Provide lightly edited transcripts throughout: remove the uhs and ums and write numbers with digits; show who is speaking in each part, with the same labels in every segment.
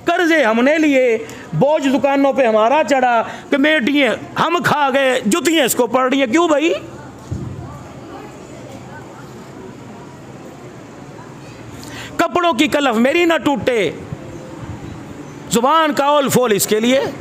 Speaker 1: कर्जे हमने लिए, बोझ दुकानों पे हमारा चढ़ा, कमेटियाँ हम खा गए, जुतियाँ इसको पड़ रही हैं। क्यों भाई? कपड़ों की कलफ मेरी ना टूटे, जुबान का ओल फोल इसके लिए।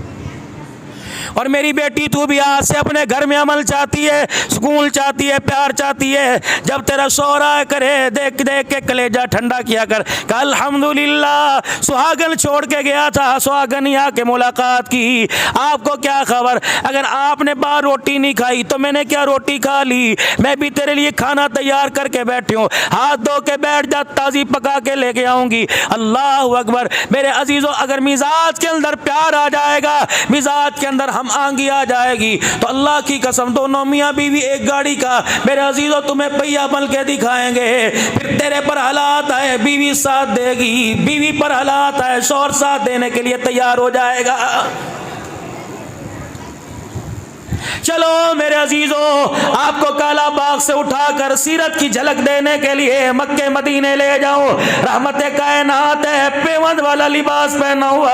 Speaker 1: और मेरी बेटी तू भी आज से अपने घर में अमल चाहती है, सुकून चाहती है, प्यार चाहती है, जब तेरा शौहरा करे देख देख के कलेजा ठंडा किया कर। कल अल्हम्दुलिल्लाह सुहागन छोड़ के गया था, सुहागन यहाँ के मुलाकात की। आपको क्या खबर, अगर आपने बाहर रोटी नहीं खाई तो मैंने क्या रोटी खा ली। मैं भी तेरे लिए खाना तैयार करके बैठी हूँ, हाथ धो के बैठ जा, ताज़ी पका के लेके आऊँगी। अल्लाह अकबर। मेरे अजीज़ों, अगर मिजाज के अंदर प्यार आ जाएगा, मिजाज के अंदर हम आंगी आ जाएगी, तो अल्लाह की कसम दोनों मियाँ बीवी एक गाड़ी का मेरे अजीजों तुम्हें पहिया बन के दिखाएंगे। फिर तेरे पर हालात आए बीवी साथ देगी, बीवी पर हालात आए शौहर साथ देने के लिए तैयार हो जाएगा। चलो मेरे अजीजों, आपको काला बाग से उठाकर सीरत की झलक देने के लिए मक्के मदीने ले जाऊं। रहमत कायनात है, पेवंद वाला लिबास पहना हुआ,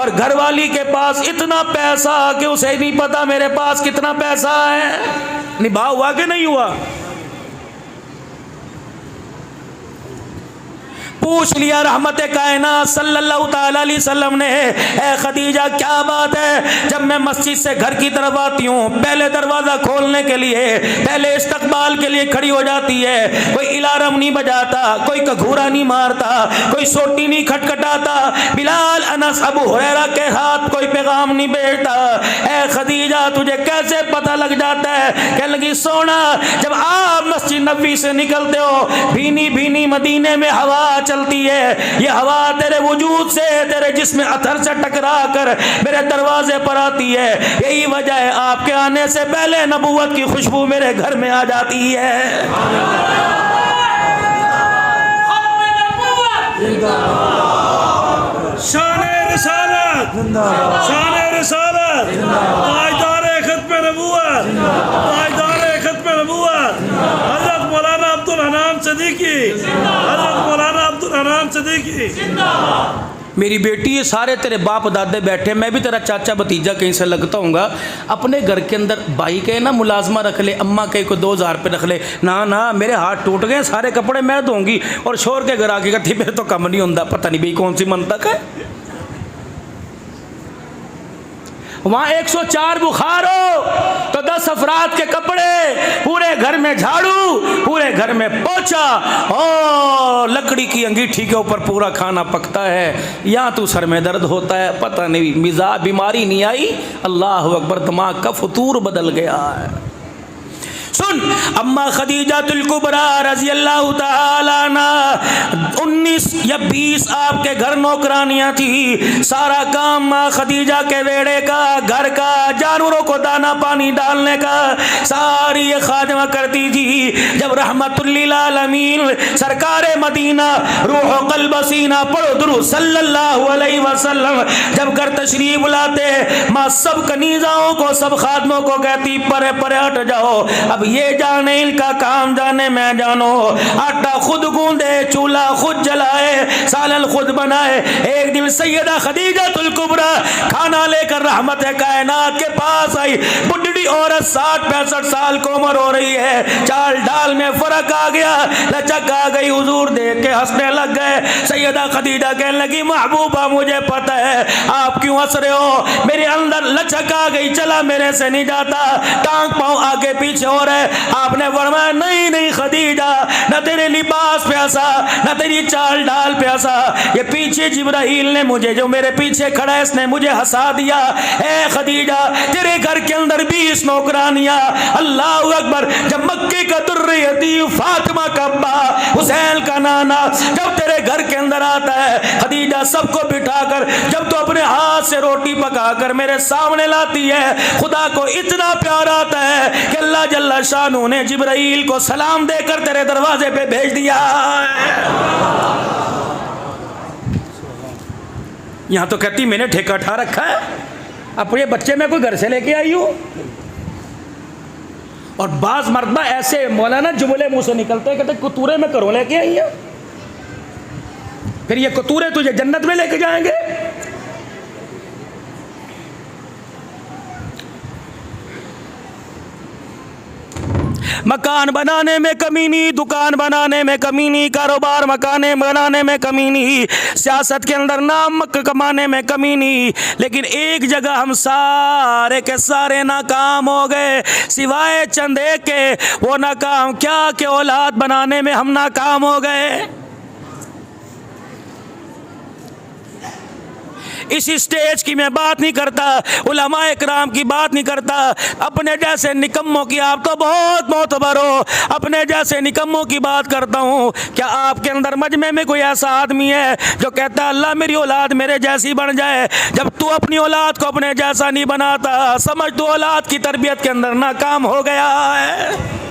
Speaker 1: और घरवाली के पास इतना पैसा कि उसे नहीं पता मेरे पास कितना पैसा है। निभा हुआ कि नहीं हुआ? पूछ लिया रहमत कायनात सल्लल्लाहु ताला अलैहि वसल्लम ने, ए खदीजा क्या बात है, जब मैं मस्जिद से घर की तरफ आती हूँ पहले दरवाज़ा खोलने के लिए, पहले इस्तकबाल के लिए खड़ी हो जाती है, कोई अलार्म नहीं बजाता, कोई कघूरा नहीं मारता, कोई सोटी नहीं खटखटाता, बिलाल अनस अबू हुरैरा के हाथ कोई पैगाम नहीं भेजता। ए खदीजा तुझे कैसे पता लग जाता है? कहने लगी सोना, जब आप मस्जिद नबी से निकलते हो भीनी भीनी मदीने में हवा चलती है, ये हवा तेरे वजूद से, तेरे जिस्म अथर से टकरा कर मेरे दरवाजे पर आती है। यही वजह है आपके आने से पहले नबूवत की खुशबू मेरे घर में आ जाती है।
Speaker 2: शाने रिसालत, शाने रिसालत, ताजदार खत्म नबूवत, ताजदार खत्म नबूवत हज़रत मौलाना अब्दुल हनान सिद्दीकी, हज़रत मौलाना अब्दुल हनान सिद्दीकी।
Speaker 1: मेरी बेटी ये सारे तेरे बाप दादे बैठे, मैं भी तेरा चाचा भतीजा कहीं से लगता हूँगा। अपने घर के अंदर भाई कहे ना मुलाजमा रख ले, अम्मा कहे को 2000 रुपये रख ले, ना ना मेरे हाथ टूट गए, सारे कपड़े मैं धोऊंगी और शोर के घर आके कहती मेरे तो कम नहीं होता। पता नहीं भाई कौन सी मंतक है। वहाँ 104 बुखार हो तो 10 अफराद के कपड़े, पूरे घर में झाड़ू, पूरे घर में पोछा, और लकड़ी की अंगीठी के ऊपर पूरा खाना पकता है। यहाँ तो सर में दर्द होता है, पता नहीं मिजाज बीमारी नहीं आई, अल्लाह अकबर, दिमाग का फतूर बदल गया है। सुन, अम्मा खदीजातुल कुबरा रज़ी अल्लाह ताला अन्हा 19 या 20 आपके घर नौकरानियाँ थी, सारा काम माँ खदीजा के बेड़े का, घर का, जानवरों को दाना पानी डालने का सारी ये खादिमा करती थी। जब रहमतुल लिल आलमीन सरकार मदीना रूह क़ल्ब सीना पढ़ो दुरूद सल्लल्लाहु अलैहि वसल्लम जब घर तशरीफ बुलाते, माँ सब कनीज़ाओं को, सब खादमों को कहती परे परे हट जाओ, अब ये जाने इनका काम जाने मैं जानो। आटा खुद गूंदे, चूल्हा खुद जलाए, सालन खुद बनाए। एक दिन सैयदा खदीजातुल कुबरा खाना लेकर रहमत कायनात के पास आई। बुढ़ी औरत 60-65 साल की उम्र हो रही है, चाल डाल में फर्क आ गया, लचक आ गई। हुजूर देख के हंसने लग गए। सैयदा खदीजा कहने लगी महबूबा मुझे पता है आप क्यों हंस रहे हो, मेरे अंदर लचक आ गई, चला मेरे से नहीं जाता, टांग पांव आगे पीछे हो रहे। आपने फरमाया नहीं नहीं खदीजा, न तेरे लिबास प्यासा, न तेरी चाल डाल प्यासा, ये पीछे जिब्राइल ने मुझे, जो मेरे पीछे खड़ा है इसने मुझे हंसा दिया। ए खदीजा तेरे घर के अंदर 20 नौकरानियां, अल्लाह अकबर, जब मक्के का दुर्रियती फातिमा का अब्बा हुसैन का नाना जब तेरे घर के अंदर आता है, खदीजा सबको बिठाकर जब तो अपने हाथ से रोटी पकाकर मेरे सामने लाती है, खुदा को इतना प्यार आता है कि अल्लाह जल्ला शानू ने जिब्राइल को सलाम देकर तेरे दरवाजे पे भेज दिया। यहां तो कहती मैंने ठेका ठा रखा है, अपने बच्चे में कोई घर से लेके आई हूं। और बाज मर्दा ऐसे मौलाना जुमले मुंह से निकलते कहते कतूरे में करो लेके आई है, फिर ये कतूरे तुझे जन्नत में लेके जाएंगे। मकान बनाने में कमी नहीं, दुकान बनाने में कमी नहीं, कारोबार मकाने बनाने में कमी नहीं, सियासत के अंदर नाम कमाने में कमी नहीं, लेकिन एक जगह हम सारे के सारे नाकाम हो गए सिवाय चंद एक के। वो नाकाम क्या कि औलाद बनाने में हम नाकाम हो गए। इस स्टेज की मैं बात नहीं करता, उलमा इकराम की बात नहीं करता, अपने जैसे निकम्मों की आप तो बहुत मोतबर हो, अपने जैसे निकम्मों की बात करता हूँ। क्या आपके अंदर मजमे में कोई ऐसा आदमी है जो कहता है अल्लाह मेरी औलाद मेरे जैसी बन जाए? जब तू अपनी औलाद को अपने जैसा नहीं बनाता, समझ तू औलाद की तरबियत के अंदर नाकाम हो गया है।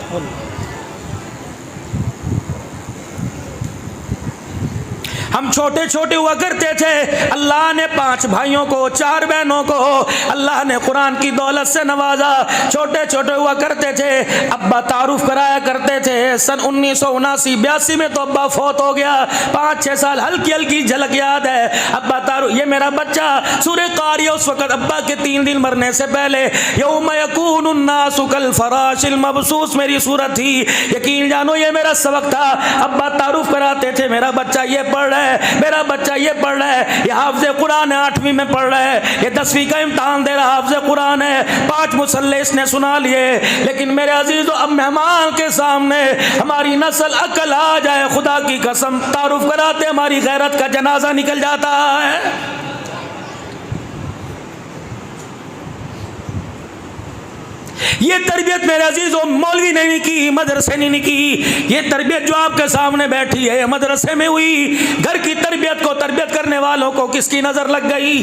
Speaker 1: हम छोटे छोटे हुआ करते थे, अल्लाह ने 5 भाइयों को 4 बहनों को अल्लाह ने कुरान की दौलत से नवाजा। छोटे छोटे हुआ करते थे, अब्बा तारुफ कराया करते थे। सन 1979-82 में तो अब्बा फौत हो गया। 5-6 साल हल्की हल्की झलक याद है। अब्बा तारुफ, ये मेरा बच्चा सूरह कारिया उस वक्त अब्बा के 3 दिन मरने से पहले, यौम यकूनुन्नासु कल फराशिल मबसूस मेरी सूरत थी। यकीन जानो ये मेरा सबक था। अब्बा तारुफ कराते थे, मेरा बच्चा ये पढ़ रहा है, मेरा बच्चा ये पढ़ रहा है, ये हाफ़िज़ कुरान है, 8वीं में पढ़ रहा है, ये 10वीं का इम्तहान दे रहा हाफ़िज़ कुरान है, 5 मुसल्ले इसने सुना लिए। लेकिन मेरे अजीज़ों, अब मेहमान के सामने हमारी नस्ल अकल आ जाए, खुदा की कसम तारुफ कराते हमारी गैरत का जनाजा निकल जाता है। ये तरबियत मेरे अजीजों मौलवी ने नहीं की, मदरसे ने नहीं की। ये तरबियत जो आपके सामने बैठी है मदरसे में हुई। घर की तरबियत को, तरबियत करने वालों को किसकी नजर लग गई?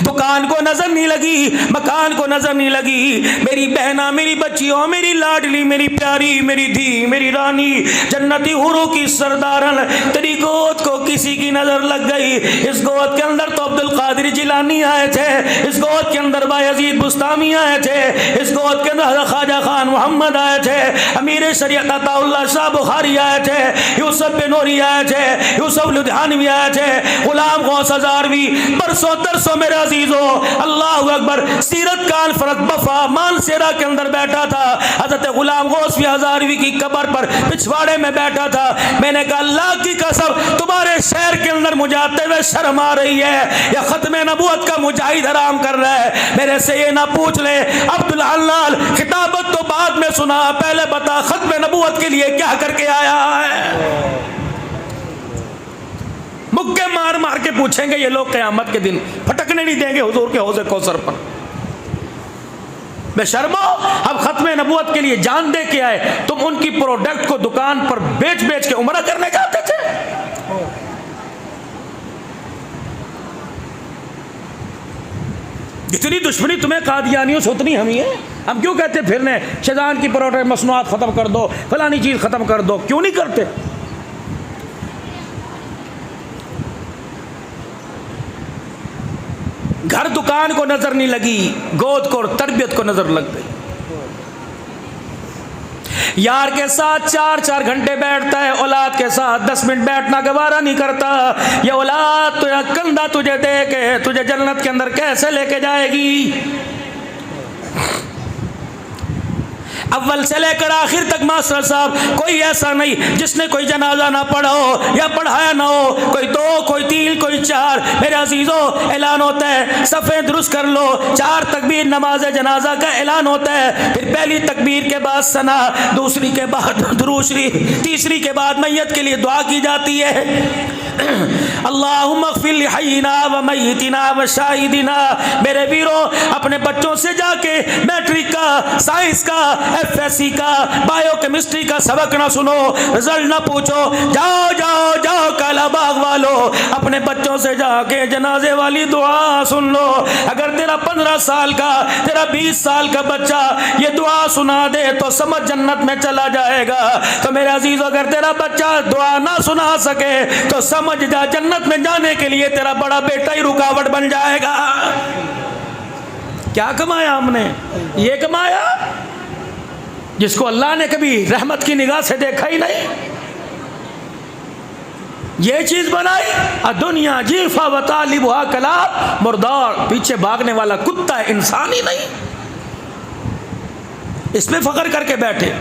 Speaker 1: दुकान को नजर नहीं लगी, मकान को नजर नहीं लगी। मेरी बहना, मेरी बच्चियों, मेरी लाडली, मेरी प्यारी, मेरी धी, मेरी रानी, जन्नती हुरों की सरदारन, तेरी गोद को किसी की नजर लग गई। इस गोद के अंदर तो अब्दुल कादिर जिलानी आए थे, इस गोद के अंदर बायजीद बुस्तामी आए थे, इस गोद के अंदर ख्वाजा खान मोहम्मद आए थे, अमीर शरीयत अताउल्लाह शाह बुखारी आए थे, यूसुफ बिनूरी आए थे, यूसुफ लुधियानवी आए थे, गुलाम गौस हज़ारवी, बरसों तरसों मेरे अजीजों, अल्लाह अकबर। सीरत कॉन्फ्रेंस बफा मानसेरा के अंदर बैठा था, हजरत गुलाम गौस हज़ारवी की कब्र पर पिछवाड़े में बैठा था। मैंने कहा अल्लाह की कसम, तुम्हारे शहर के अंदर मुझे आते हुए शर्म आ रही है, या खत्म नबूवत का मुजाहिद हराम कर रहा है। मेरे से ये ना पूछ ले अब्दुल हन्नान, खिताबत तो बाद में सुना, पहले बता खत्म नबूवत के लिए क्या करके आया है। मुक्के मार मार के पूछेंगे ये लोग, क़यामत के दिन फटकने नहीं देंगे हुजूर के हौज़े कौसर पर। बेशर्मो, अब खत्म नबूवत के लिए जान दे के आए, तुम उनकी प्रोडक्ट को दुकान पर बेच बेच के उम्रा करने जाते थे। जितनी दुश्मनी तुम्हें कादियानियों से उतनी हम ही है। हम क्यों कहते फिरने शैतान की प्रोडक्ट मसनूआत खत्म कर दो, फलानी चीज खत्म कर दो, क्यों नहीं करते? घर दुकान को नजर नहीं लगी, गोद को और तरबियत को नजर लग गई। यार के साथ 4-4 घंटे बैठता है, औलाद के साथ 10 मिनट बैठना गवारा नहीं करता। ये औलाद तुझे कंधा तुझे दे के तुझे जन्नत के अंदर कैसे लेके जाएगी? अव्वल से लेकर आखिर तक मास्टर साहब कोई ऐसा नहीं जिसने कोई जनाजा ना पढ़ा हो या पढ़ाया ना हो। कोई 2, कोई 3, कोई 4। मेरे अजीजों, ऐलान होता है सफ़े दुरुस्त कर लो, 4 तकबीर नमाज जनाजा का ऐलान होता है। फिर पहली तकबीर के बाद सना, दूसरी के बाद दूसरी, तीसरी के बाद मैयत के लिए दुआ की जाती है। अल्लाहुम्मा ग़फ़िर लिहय्यिना व मय्यितिना व शाहिदिना। मेरे वीरों, अपने बच्चों से जाके मैट्रिक का, साइंस का, FSC का, बायोकेमिस्ट्री का सबक ना सुनो, रिजल्ट ना पूछो, जाओ जाओ जाओ कालाबाग वालों, अपने बच्चों से जाके जनाजे वाली दुआ सुन लो। अगर तेरा 15 साल का, तेरा 20 साल का बच्चा ये दुआ सुना दे तो समझ जन्नत में चला जाएगा। तो मेरे अजीज, अगर तेरा बच्चा दुआ ना सुना सके तो समझ जा जन्नत में जाने के लिए तेरा बड़ा बेटा ही रुकावट बन जाएगा। क्या कमाया हमने? ये कमाया जिसको अल्लाह ने कभी रहमत की निगाह से देखा ही नहीं। ये चीज बनाई दुनिया जीफा वतालिबुहा कलाब, मुर्दार, पीछे भागने वाला कुत्ता है, इंसान ही नहीं। इस पे फख्र करके बैठे।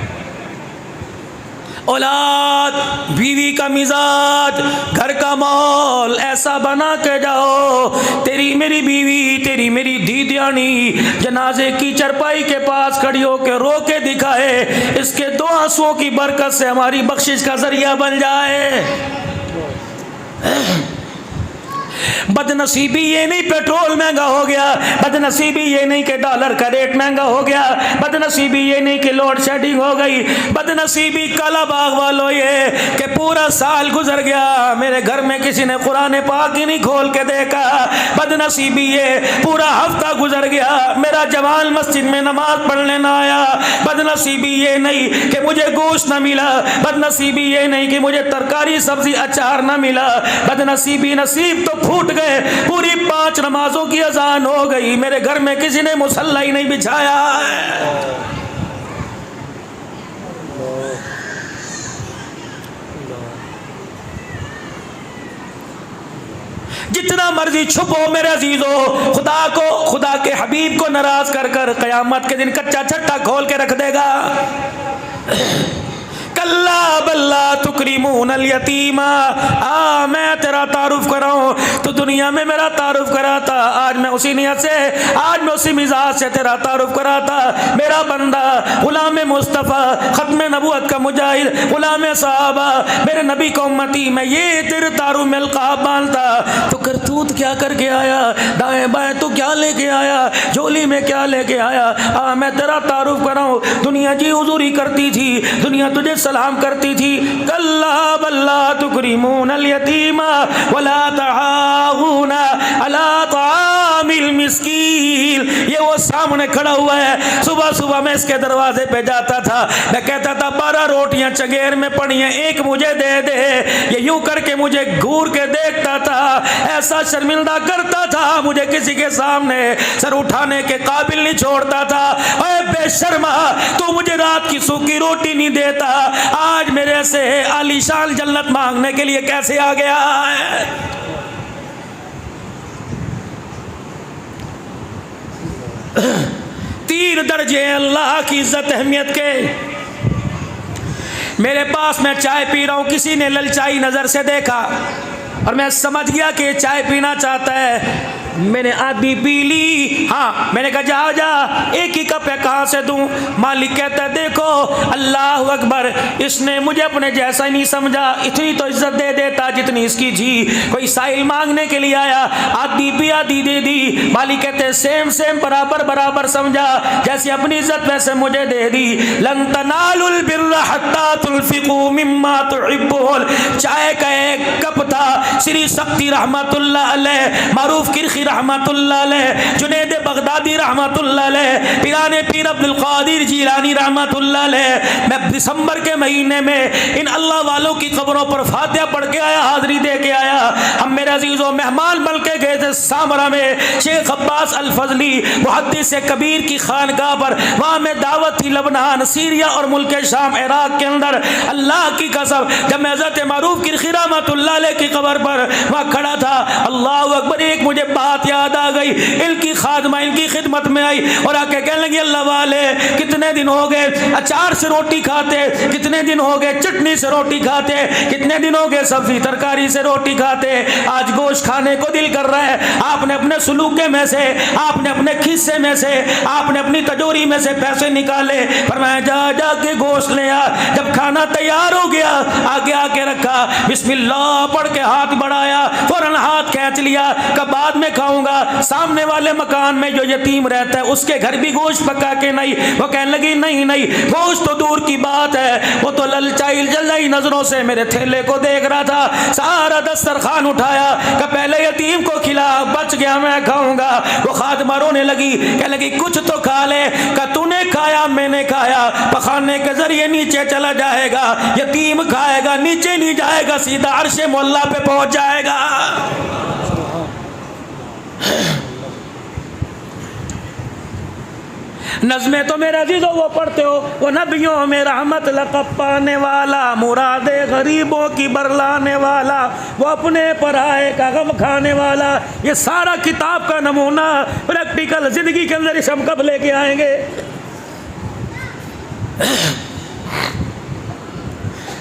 Speaker 1: औलाद, बीवी का मिजाज, घर का माहौल ऐसा बना के जाओ, तेरी मेरी बीवी, तेरी मेरी दीदियानी जनाजे की चरपाई के पास खड़ी होकर रो के दिखाए, इसके दो आंसुओं की बरकत से हमारी बख्शिश का जरिया बन जाए। बदनसीबी ये नहीं पेट्रोल महंगा हो गया, बदनसीबी ये नहीं कि डॉलर का रेट महंगा हो गया, बदनसीबी ये नहीं कि लोड शेडिंग हो गई, बदनसीबी काला बाग वालों ये कि पूरा साल गुजर गया, मेरे घर में किसी ने कुरान पाक ही नहीं खोल के देखा, बदनसीबी ये पूरा हफ्ता गुजर गया, मेरा जवान मस्जिद में नमाज पढ़ने ना आया, बदनसीबी ये नहीं कि मुझे गोश्त ना मिला, बदनसीबी ये नहीं कि मुझे तरकारी सब्जी अचार ना मिला, बदनसीबी नसीब तो फूट गए, पूरी 5 नमाजों की अजान हो गई, मेरे घर में किसी ने मुसल्ला ही नहीं बिछाया है। जितना मर्जी छुपो मेरे अजीजों, खुदा को, खुदा के हबीब को नाराज कर कर कयामत के दिन कच्चा छट्टा खोल के रख देगा। कल्ला बल्ला तुकरीमून अल यतीमा, मैं तेरा तारुफ कराऊं तो दुनिया में मेरा तारुफ कराता, आज मैं उसी नियत से, आज मैं उसी मिजाज से तेरा तारुफ कराता। मेरा बंदा गुलाम मुस्तफ़ा, खत्म नबूवत का मुजाहिद, गुलाम सहाबा, मेरे नबी का उम्मती, मैं ये तेरे तारुफ में अलकाब बांधता। तो करतूत क्या करके आया, दाएं बाएं तो क्या लेके आया, झोली में क्या लेके आया, मैं तेरा तारुफ कराऊं। दुनिया जी हुजूरी करती थी, दुनिया तुझे सलाम करती थी। कल्ला बल्ला तुकरीमून अल यतीमा वला तहाऊना अला तामिल मिस्कीन। ये वो सामने खड़ा हुआ है, सुबह सुबह मैं इसके दरवाजे पे जाता था, मैं कहता था 12 रोटियां चगेर में पड़ी हैं, एक मुझे दे दे। ये यूं करके मुझे घूर के देखता था, ऐसा शर्मिंदा करता था, मुझे किसी के सामने सर उठाने के काबिल नहीं छोड़ता था। ओए बेशर्मा, तू मुझे रात की सूखी रोटी नहीं देता, आज मेरे से आलीशान जन्नत मांगने के लिए कैसे आ गया है। 3 दर्जे अल्लाह की इज्जत अहमियत के। मेरे पास मैं चाय पी रहा हूं, किसी ने ललचाई नजर से देखा और मैं समझ गया कि चाय पीना चाहता है, मैंने आधी पी ली। हाँ, मैंने कहा जा जा, एक ही कप है, कहाँ से दूं। मालिक कहता है देखो, अल्लाह अकबर, इसने मुझे अपने जैसा ही नहीं समझा, इतनी तो इज्जत दे देता जितनी इसकी जी। कोई साइल मांगने के लिए आया, आधी पी आधी दे दी। मालिक कहते हैं सेम सेम, बराबर बराबर समझा, जैसी अपनी इज्जत वैसे मुझे दे दी। लन तनालुल बिर्रा हत्ता तुनफिकू मिम्मा तुहिब्बून। चाय का एक कप था, श्री शक्ति रहमतुल्लाह अलैह, मारूफ किरखी रहमतुल्लाह अलैह, जुनैद बगदादी रहमतुल्लाह अलैह, पीराने पीर अब्दुल कादिर जीलानी रहमतुल्लाह अलैह। मैं दिसंबर के महीने में इन अल्लाह वालों की कब्रों पर फातिहा पढ़ के आया, हाजिरी दे के आया। हम मेरे अजीजों मेहमान बन के गए थे सामरा में, शेख अब्बास अल फजली मुहद्दिस कबीर की खानकाह पर, वहाँ में दावत थी लबनान, सीरिया और मुल्क शाम, इराक के अंदर। अल्लाह की कसम, जब मैं हज़रत मारूफ किरखी रहमतुल्लाह अलैह की कब्र पर वहाँ खड़ा था, अल्लाह अकबर, एक मुझे बात याद आ गई। इनकी खादमा इनकी खिदमत में आई और आके कहने लगी, अल्लाह वाले, कितने दिन हो गए अचार से रोटी खाते, कितने दिन हो गए चटनी से रोटी खाते, कितने दिन हो गए सब्जी तरकारी से रोटी खाते, आज गोश्त खाने को दिल कर रहा है। आपने अपने सुलूके में से, आपने अपने खिस्से में से, आपने अपनी तजोरी में से पैसे निकाले, फरमाया जा जा के गोश्त ले आ। जब खाना तैयार हो गया, आगे आके रखा, बिस्मिल्लाह पढ़ के हाथ बढ़ाया, फौरन हाथ खींच लिया, कब बाद में खाऊंगा। सामने वाले मकान में जो यतीम रहता है उसके घर भी गोश्त पका के नहीं, वो कहने लगी नहीं नहीं, गोश्त तो दूर की बात है, वो तो ललचाई जलाई नजरों से मेरे थैले को देख रहा था। सारा दस्तरखान उठाया कि पहले यतीम को खिला, बच गया मैं खाऊंगा। वो खादिमा रोने लगी, कहने लगी कुछ तो खा ले। का तूने खाया, मैंने खाया, पखाने के जरिए नीचे चला जाएगा, यतीम खाएगा नीचे नहीं जाएगा, सीधा अर्शे मोहल्ला पे पहुंच जाएगा। नज़्में तो मेरा अजीज़ों वो पढ़ते हो, वो नबियों में रहमत लक़ब पाने वाला, मुरादे गरीबों की बरलाने वाला, वो अपने पराए का गम खाने वाला। ये सारा किताब का नमूना प्रैक्टिकल ज़िंदगी के अंदर इसे हम कब लेके आएंगे।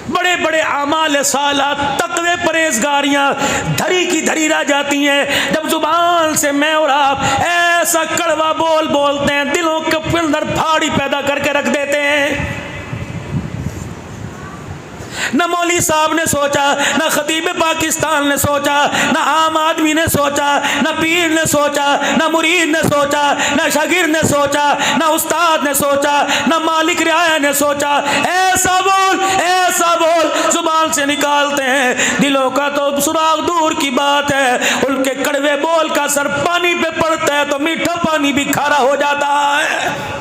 Speaker 1: बड़े बड़े आमाल साला तकवे परहेजगारियां धरी की धरी रह जाती हैं जब जुबान से मैं और आप ऐसा कड़वा बोल बोलते हैं, दिलों के अंदर फाड़ी पैदा करके रख देते हैं। न मौली साहब ने सोचा, न खतीब पाकिस्तान ने सोचा, न आम आदमी ने सोचा, न पीर ने सोचा, न मुरीद ने सोचा, न शागिर ने सोचा, न उस्ताद ने सोचा, न मालिक रियाया ने सोचा। ऐसा बोल जुबान से निकालते हैं, दिलों का तो सुराग दूर की बात है। उनके कड़वे बोल का असर पानी पे पड़ता है तो मीठा पानी भी खारा हो जाता है।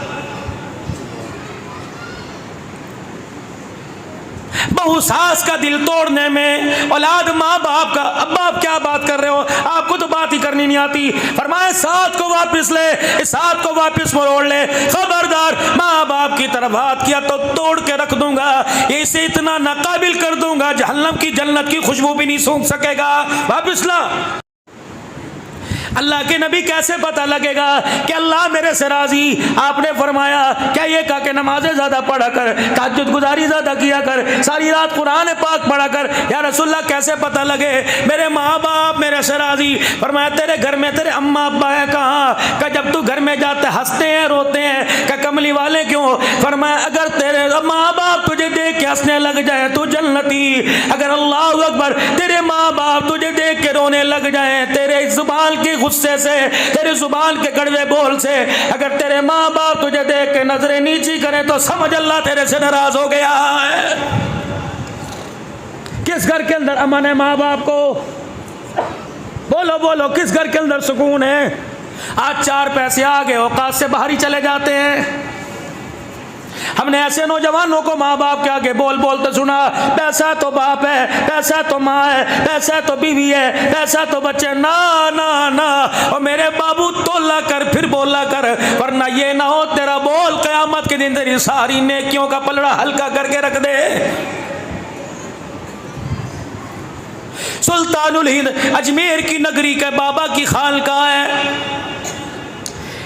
Speaker 1: बहु सास का दिल तोड़ने में औलाद माँ बाप का, अब्बा आप क्या बात कर रहे हो, आपको तो बात ही करनी नहीं आती। फरमाए साथ को वापस ले, इस हाथ को वापस मरोड़ ले, खबरदार माँ बाप की तरफ हाथ किया तो तोड़ के रख दूंगा, इसे इतना नाकाबिल कर दूंगा जहन्नम की जन्नत की खुशबू भी नहीं सूंघ सकेगा। वापस ला। अल्लाह के नबी कैसे पता लगेगा कि अल्लाह मेरे से राजी? आपने फरमाया क्या ये कहा कि नमाजें ज़्यादा पढ़ा कर, तहज्जुद गुजारी ज़्यादा किया कर, सारी रात कुरान पाक पढ़ा कर। या रसूलल्लाह कैसे पता लगे मेरे माँ बाप मेरे से राजी? फरमाया तेरे घर में तेरे अम्मा अब्बा है कहाँ? क्या जब तू घर में जाते हंसते हैं रोते हैं? क्या कमली वाले क्यों? फरमाया अगर तेरे माँ बाप तुझे देख के हंसने लग जाए तो जन्नती, अगर अल्लाह अकबर तेरे माँ बाप तुझे देख के रोने लग जाए, तेरे जुबान के गुस्से से, तेरे जुबान के कड़वे बोल से अगर तेरे माँ बाप तुझे देख के नजरें नीची करें तो समझ अल्लाह तेरे से नाराज हो गया है। किस घर के अंदर अमन है माँ बाप को? बोलो बोलो, किस घर के अंदर सुकून है? आज चार पैसे आ गए औकात से बाहर ही चले जाते हैं। हमने ऐसे नौजवानों को माँ बाप के आगे बोल बोलते सुना, पैसा तो बाप है, पैसा तो माँ है, पैसा तो बीवी है, पैसा तो बच्चे। ना ना ना, और मेरे बाबू तोला कर फिर बोला कर, वरना ये ना हो तेरा बोल कयामत के दिन तेरी सारी नेकियों का पलड़ा हल्का करके रख दे। सुल्तानुल हिंद अजमेर की नगरी के बाबा की खानका है।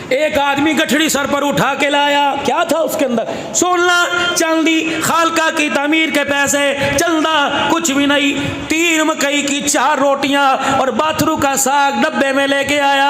Speaker 1: एक आदमी गठड़ी सर पर उठा के लाया, क्या था उसके अंदर? सोना चांदी, खालका की तामीर के पैसे, चंदा कुछ भी नहीं। 3 मकई की 4 रोटियां और बाथरू का साग डब्बे में लेके आया,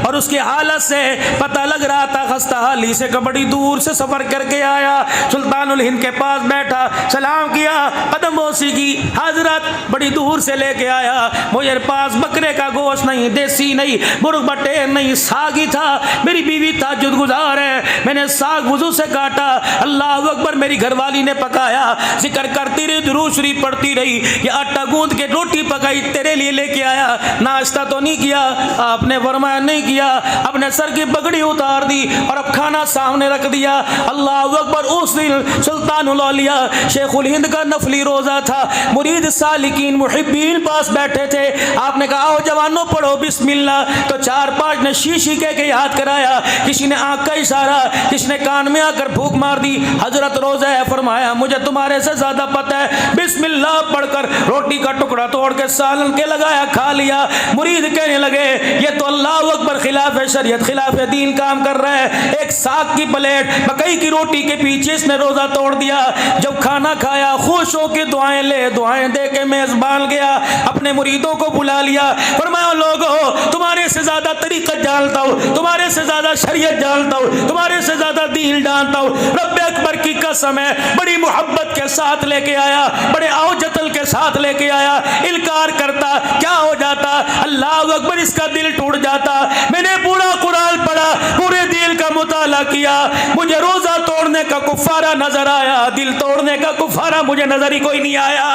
Speaker 1: और उसकी हालत से पता लग रहा था खस्ता हाली से बड़ी दूर से सफर करके आया। सुल्तानुल हिंद के पास बैठा, सलाम किया, कदम बोसी की, हजरत बड़ी दूर से लेके आया, मुझे पास बकरे का गोश्त नहीं, देसी नहीं, मुर्ग बटे नहीं, साग ही था। मेरी बीवी तहज्जुद गुजार है, मैंने साग वुजू से काटा, अल्लाह अकबर मेरी घरवाली ने पकाया, जिक्र करती रही, दुरूद शरीफ पढ़ती रही, ये आटा गूंद के रोटी पकाई तेरे लिए लेके आया। नाश्ता तो नहीं किया, आपने फरमाया नहीं किया, अपने सर की पगड़ी उतार दी और अब खाना सामने रख दिया। अल्लाह अकबर। उस दिन सुल्तानुल औलिया शेखुल हिंद का नफली रोजा था, मुरीद सालिकीन मुहिब्बीन पास बैठे थे। आपने कहा आओ जवानों पढ़ो बिस्मिल्लाह, तो 4-5 ने शीशी के याद कराया, किसी ने आंख का इशारा, किसी ने कान में आकर फूंक मार दी। हजरत रोजा है, फरमाया मुझे तुम्हारे से ज्यादा पता है, बिस्मिल्लाह पढ़कर रोटी का टुकड़ा तोड़ के सालन के लगाया, खा लिया। मुरीद कहने लगे ये तो अल्लाह अकबर खिलाफ शरीयत खिलाफ दीन काम कर रहा है। एक साग की प्लेट मकई की रोटी के पीछे इसने रोजा तोड़ दिया। जब खाना खाया खुश होकर दुआएं ले, दुआएं दे के मेजबान गया, अपने मुरीदों को बुला लिया, फरमाया लोगों तुम्हारे से ज्यादा तरीका जानता हूँ, तुम्हारे से ज्यादा शरीयत जानता हूँ, तुम्हारे से ज्यादा दीन जानता हूँ। रब्बे अकबर की कसम है, बड़ी मोहब्बत के साथ लेके आया, बड़े आओजतल के साथ लेके आया। इनकार करता क्या हो जाता? अल्लाह अकबर, इसका दिल टूट जाता। मैंने पूरा कुरान पढ़ा, पूरे दिल का मुताला किया, मुझे रोजा तोड़ने का कुफारा नजर आया, दिल तोड़ने का कुफारा मुझे नजर ही कोई नहीं आया।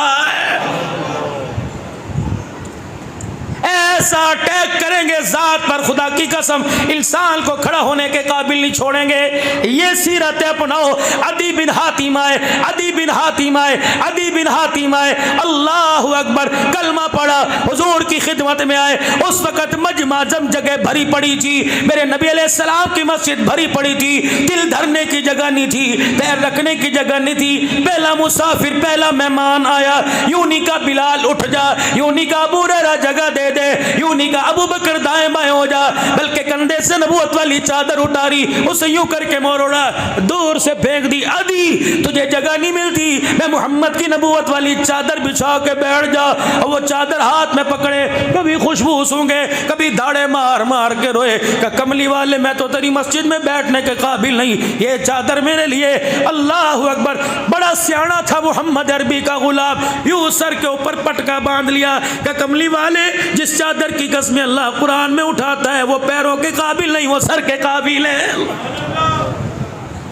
Speaker 1: ऐसा अटैक करेंगे जात पर, खुदा की कसम इंसान को खड़ा होने के काबिल नहीं छोड़ेंगे। ये सीरत अपनाओ। अदी बिन हातिम आए, अदी बिन हातिम आए, अदी बिन हातिम आए, अल्लाह अकबर, कलमा पढ़ा, हुजूर की खिदमत में आए। उस वक्त मजमा जम जगह भरी पड़ी थी, मेरे नबी अलैहिस्सलाम की मस्जिद भरी पड़ी थी, दिल धरने की जगह नहीं थी, पैर रखने की जगह नहीं थी। पहला मुसाफिर, पहला मेहमान आया, यूं नहीं का बिलाल उठ जा, यूं नहीं का अबू हुरैरा जगह दे दे, यूं नहीं का अबू बकर दाएं बाएं हो जा, बल्कि कंधे से नबूवत वाली चादर उतारी, उसे यूं करके मोड़ा, दूर से फेंक दी। अदी तुझे जगह नहीं मिलती, मैं मोहम्मद की नबूवत वाली चादर बिछा के बैठ जा। और वो चादर हाथ में पकड़े, कभी खुशबू सूंघे, कभी दाड़े मार मार के रोए कि कमली वाले मैं तो तेरी मस्जिद में बैठने के काबिल नहीं, ये चादर मेरे लिए। अल्लाह अकबर। बड़ा सियाना था मोहम्मद अरबी का गुलाम, यूं सर के ऊपर पटका बांध लिया कि कमली वाले जिस चादर की कसम अल्लाह कुरान में उठाता है वो पैरों के काबिल नहीं, वो सर के काबिल है।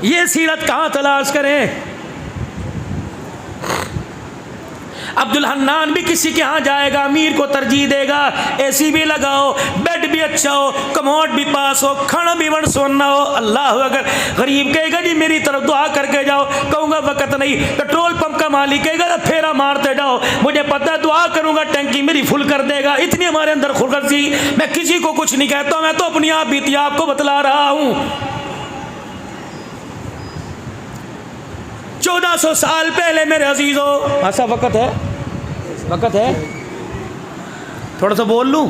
Speaker 1: ये सीरत कहाँ तलाश करें? अब्दुल हन्नान भी किसी के यहाँ जाएगा, अमीर को तरजीह देगा, एसी भी लगाओ, बेड भी अच्छा हो, कमोड भी पास हो, खाना भी वन सोना हो। अल्लाह अगर गरीब कहेगा जी मेरी तरफ दुआ करके जाओ, कहूँगा वक़्त नहीं। पेट्रोल पंप का मालिक कहेगा फेरा मारते जाओ, मुझे पता है दुआ करूँगा टंकी मेरी फुल कर देगा। इतनी हमारे अंदर खुरगर्जी। मैं किसी को कुछ नहीं कहता, मैं तो अपनी आप बीती आपको बतला रहा हूँ। 1400 साल पहले मेरे अजीजों, ऐसा वक़्त है, वक़्त है, थोड़ा सा बोल लूँ।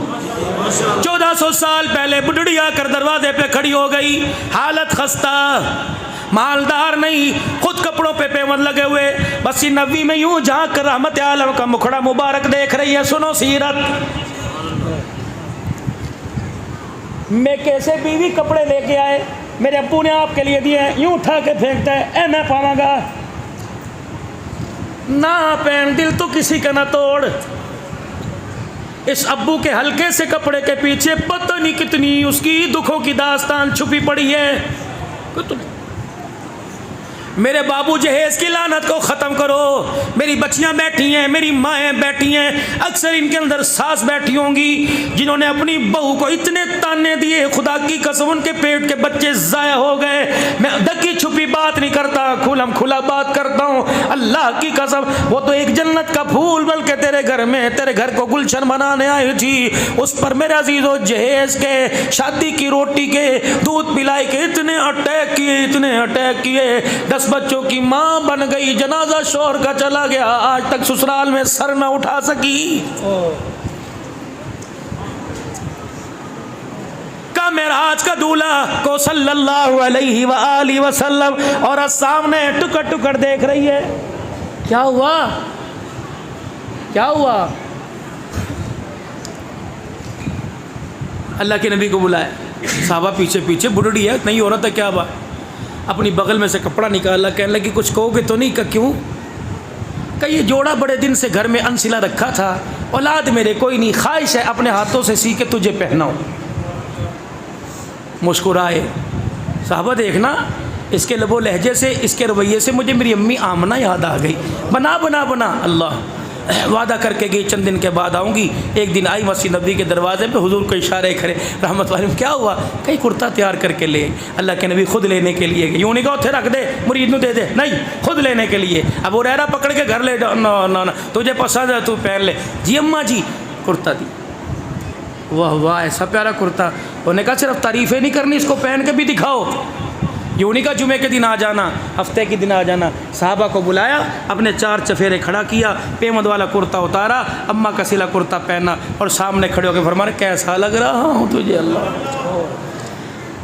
Speaker 1: 1400 साल पहले बुढ़ड़ी आकर दरवाजे पे खड़ी हो गई, हालत खस्ता, मालदार नहीं, खुद कपड़ों पे पेवंद लगे हुए, बस नबी में यूं झांक कर रहमत आलम का मुखड़ा मुबारक देख रही है। सुनो सीरत। मैं कैसे बीवी कपड़े लेके आए, मेरे अब्बू ने आपके लिए दिए, यूं उठा के फेंकता है, ए मैं पावांगा ना पहन, दिल तो किसी का ना तोड़। इस अब्बू के हल्के से कपड़े के पीछे पता नहीं कितनी उसकी दुखों की दास्तान छुपी पड़ी है। मेरे बाबू जहेज की लानत को ख़त्म करो। मेरी बच्चियां बैठी हैं, मेरी माएँ बैठी हैं, अक्सर इनके अंदर सास बैठी होंगी जिन्होंने अपनी बहू को इतने ताने दिए, खुदा की कसम उनके पेट के बच्चे ज़ाया हो गए। मैं ढकी छुपी बात नहीं करता, खुलम खुला बात करता हूँ। अल्लाह की कसम वो तो एक जन्नत का फूल बल्कि तेरे घर में, तेरे घर को गुलशन बनाने आई थी, उस पर मेरे अजीज़ों जहेज के, शादी की रोटी के, दूध पिलाई के इतने अटैक किए, इतने अटैक किए। 10 बच्चों की माँ बन गई, जनाजा शोहर का चला गया, आज तक ससुराल में सर न उठा सकी। का मेराज का दूल्हा को सल्लल्लाहु अलैहि व आलिहि वसल्लम और सामने टुकड़ टुकड़ देख रही है। क्या हुआ, क्या हुआ? अल्लाह के नबी को बुलाया, साहबा पीछे पीछे, बुढ़ड़ी है, नहीं हो रहा था क्या बात? अपनी बगल में से कपड़ा निकाला, कहने लगी कुछ कहोगे तो नहीं? का क्यों? का ये जोड़ा बड़े दिन से घर में अनसिला रखा था, औलाद मेरे कोई नहीं, ख्वाहिश है अपने हाथों से सी के तुझे पहनाओ। मुस्कुराए। साहबा देखना, इसके लबो लहजे से, इसके रवैये से मुझे मेरी अम्मी आमना याद आ गई। बना बना बना, अल्लाह वादा करके गई चंद दिन के बाद आऊँगी। एक दिन आई मस्जिद नबी के दरवाजे पे, हुजूर को इशारे करे, रहमत वाले क्या हुआ? कहीं कुर्ता तैयार करके ले। अल्लाह के नबी खुद लेने के लिए गए। यूँ नहीं कहा उठे रख दे मुरीद नू दे दे, नहीं, खुद लेने के लिए। अब वो रहरा पकड़ के घर ले जाओ, ना ना ना तुझे पसंद है तू पहन ले। जी अम्मा जी, कुर्ता दी। वाह वाह, ऐसा प्यारा कुर्ता। उन्होंने कहा सिर्फ तारीफ़ें नहीं करनी, इसको पहन के भी दिखाओ। यूँ नहीं कहा जुमे के दिन आ जाना, हफ्ते के दिन आ जाना। साहबा को बुलाया, अपने 4 चफेरे खड़ा किया, पेमद वाला कुर्ता उतारा, अम्मा का सिला कुर्ता पहना और सामने खड़े होकर फरमाया कैसा लग रहा हूँ तुझे? अल्लाह।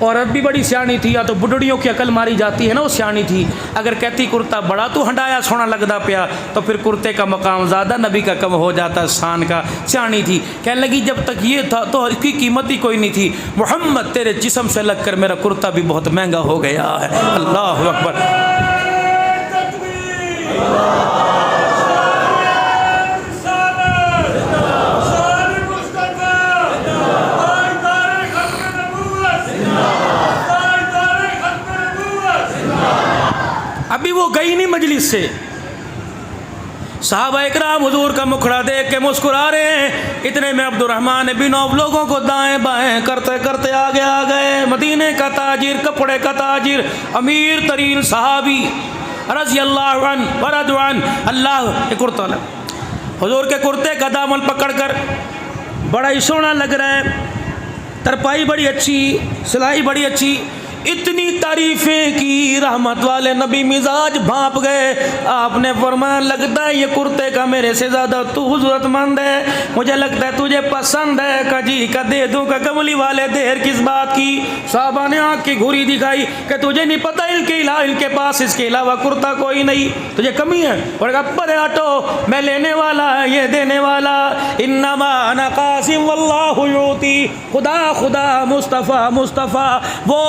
Speaker 1: औरत भी बड़ी सियानी थी, या तो बुढ़ड़ियों की अकल मारी जाती है ना, वो सियानी थी। अगर कहती कुर्ता बड़ा तो हंडाया सोना लगदा पिया, तो फिर कुर्ते का मकाम ज़्यादा, नबी का कम हो जाता शान का। सियानी थी, कहने लगी जब तक ये था तो इसकी कीमत ही कोई नहीं थी। मोहम्मद तेरे जिस्म से लग कर मेरा कुर्ता भी बहुत महंगा हो गया है। अल्लाह अकबर। अभी वो गई नहीं मजलिस से। साहबा इकराम हुजूर का मुखड़ा देख के मुस्कुरा रहे हैं। इतने में अब्दुर्रहमान बिन औफ लोगों को दाएं बाएं करते करते आगे आ गए। मदीने का ताजिर, कपड़े का ताजिर, अमीर तरीन सहाबी रज़ी अल्लाह अन्हु व रज़ू अन्हु। अल्लाह के कुर्ता हुजूर के कुर्ते का दामन पकड़ कर, बड़ा ही सोना लग रहा है, तरपाई बड़ी अच्छी, सिलाई बड़ी अच्छी। इतनी तारीफें की, रहमत वाले नबी मिजाज भाप गए। आपने फरमाया लगता है ये कुर्ते का मेरे से ज़्यादा तू जरूरतमंद है, मुझे लगता है तुझे पसंद है। का जी का दे दूँ का कमली वाले देर किस बात की। साहबा ने आँख की घुरी दिखाई कि तुझे नहीं पता इनके पास इसके अलावा कुर्ता कोई नहीं, तुझे कमी है। और अरे हटो, मैं लेने वाला है ये देने वाला। इन्नमा अना कासिम वल्लाहु युती, खुदा खुदा मुस्तफ़ा मुस्तफ़ा, वो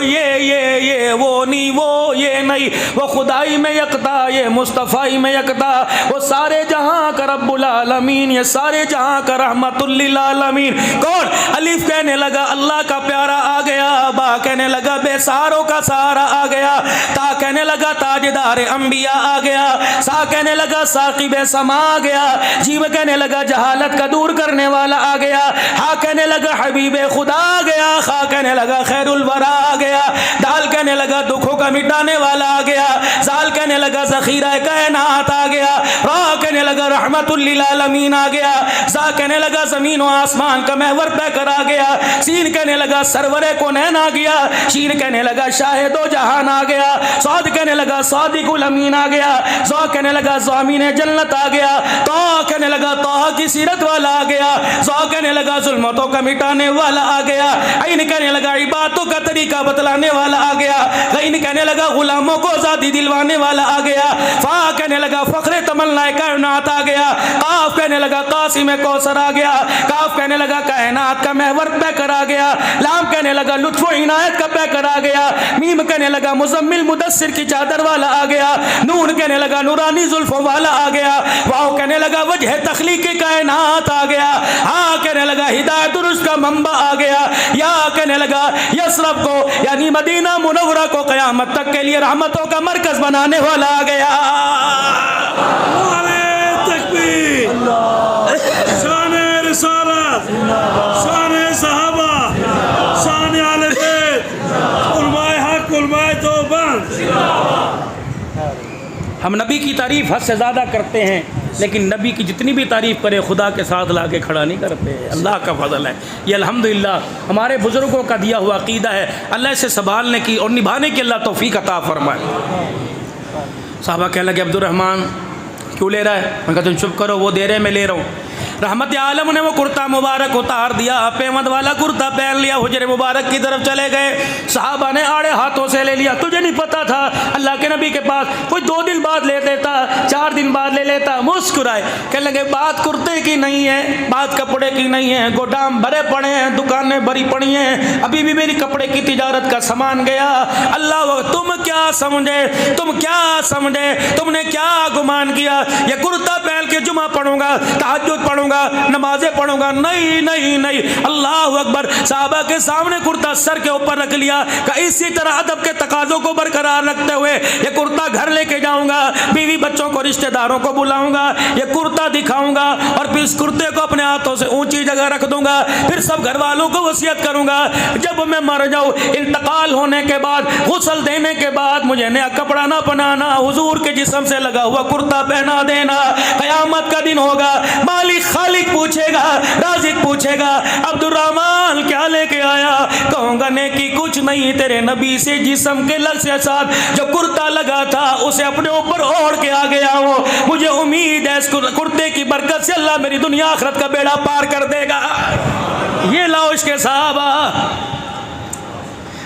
Speaker 1: ये वो नहीं वो ये नहीं, वो खुदाई में यकता ये मुस्तफ़ाई में यकता, वो सारे जहां का रब्बुल आलमीन, ये सारे जहां का रहमतुल लिल आलमीन। कौन? अलिफ कहने लगा अल्लाह का प्यारा आ गया, बा कहने लगा बेसारों का सहारा आ गया, ता कहने लगा ताजदार अंबिया आ गया, सा कहने लगा साकिब समा आ गया, जीव कहने लगा जहालत का दूर करने वाला आ गया, हा कहने लगा हबीब खुदा आ गया, खा कहने लगा खैरुल वरा आ गया, दाल कहने लगा दुखों का मिटाने वाला आ गया, जाल कहने लगा ज़ख़ीरा कायनात आ गया, रा कहने लगा रहमतुल लिल आलमीन आ गया, ज़ा कहने लगा ज़मीन व आसमान का महवर पैकर आ गया, सीन कहने लगा सरवरे को नैन आ गया, शीन कहने लगा शाहिदो जहान आ गया, सौद कहने लगा सादिकुल अमीन आ गया, ज़ा कहने लगा ज़ामीन जन्नत आ गया, तो कहने लगा तोहा की सीरत वाला आ गया, ज़ा कहने लगा जुल्मतों का मिटाने वाला आ गया, ऐन कहने लगा इबादतों का तरीका बतलाने वाला आ गया, गैन कहने लगा गुलामों को आज़ादी दिलवाने वाला आ गया, फा कहने लगा फ़ख्र तमन्नाए कायनात आ गया, काफ कहने लगा कासिम कौसर आ गया, काफ कहने लगा कायनात का महवर पैकर आ गया, लाम कहने लगा लुत्फ़ो इनायत का पैकर आ गया, मीम कहने लगा मुज़म्मिल मुदस्सिर की चादर वाला आ गया, नून कहने लगा नूरानी जुल्फ़ों वाला आ गया, वाव कहने लगा वजह तख्लीक़ कायनात आ गया, हाँ कहने लगा हिदायत दुरुस्त का मंबा आ गया, या कहने लगा यसरब को यानी मदीना मुनव्वरा को क़यामत तक के लिए रहमतों का मरकज़ बनाने वाला आ गया।
Speaker 2: शान रिसालत, शान सहाबा, शान आले बैत, उलमाए हक, उलमाए तौबत।
Speaker 1: हम नबी की तारीफ़ हद से ज़्यादा करते हैं, लेकिन नबी की जितनी भी तारीफ़ करें खुदा के साथ ला के खड़ा नहीं करते। अल्लाह का फ़ज़ल है ये, अल्हम्दुलिल्लाह हमारे बुज़ुर्गों का दिया हुआ अक़ीदा है। अल्लाह से संभालने की और निभाने की अल्लाह तौफ़ीक़ अता फ़रमाए। साहबा कहने लगे अब्दुर्रहमान क्यों ले रहा है? मैं कहा तुम चुप करो, वो दे रहे मैं ले रहा हूँ। रहमत आलम ने वो कुर्ता मुबारक उतार दिया, पेमद वाला कुर्ता पहन लिया, हुजरे मुबारक की तरफ चले गए। साहबा ने आड़े हाथों से ले लिया। तुझे नहीं पता था अल्लाह के नबी के पास कोई 2 दिन बाद ले लेता, 4 दिन बाद ले लेता। मुस्कुराए, कहने लगे बात कुर्ते की नहीं है, बात कपड़े की नहीं है, गोदाम भरे पड़े हैं, दुकानें भरी पड़ी हैं, अभी भी मेरी कपड़े की तिजारत का सामान गया। अल्लाह तुम क्या समझे, तुम क्या समझे, तुमने क्या गुमान किया ये कुर्ता पहन के जुमा पढ़ूंगा, तहज्जुद पढ़ूंगा, नमाजें पढ़ूंगा? नहीं नहीं नहीं, अल्लाह अकबर। साहबा के सामने कुर्ता सर के ऊपर रख लिया कि इसी तरह अदब के तकाजों को बरकरार रखते हुए ये कुर्ता घर लेके जाऊंगा, बीवी बच्चों को रिश्तेदारों को बुलाऊंगा, ये कुर्ता दिखाऊंगा और फिर इस कुर्ते को अपने हाथों से ऊंची जगह रख दूंगा, फिर सब घर वालों को वसीयत करूंगा जब मैं मर जाऊं, इंतकाल होने के बाद, गुस्ल देने के बाद मुझे नया कपड़ा ना पहनाना, हुजूर के जिस्म से लगा हुआ कुर्ता पहना देना। क़यामत का दिन होगा, मालिक खालिक पूछेगा, राज़िक पूछेगा अब्दुर्रहमान क्या लेके आया? कहूँगा नेकी कुछ नहीं, तेरे नबी से जिस्म के लग से साथ जो कुर्ता लगा था उसे अपने ऊपर ओढ़ के आ गया हूँ। मुझे उम्मीद है इस कुर्ते की बरकत से अल्लाह मेरी दुनिया आखिरत का बेड़ा पार कर देगा। ये लाओ इसके साहबा,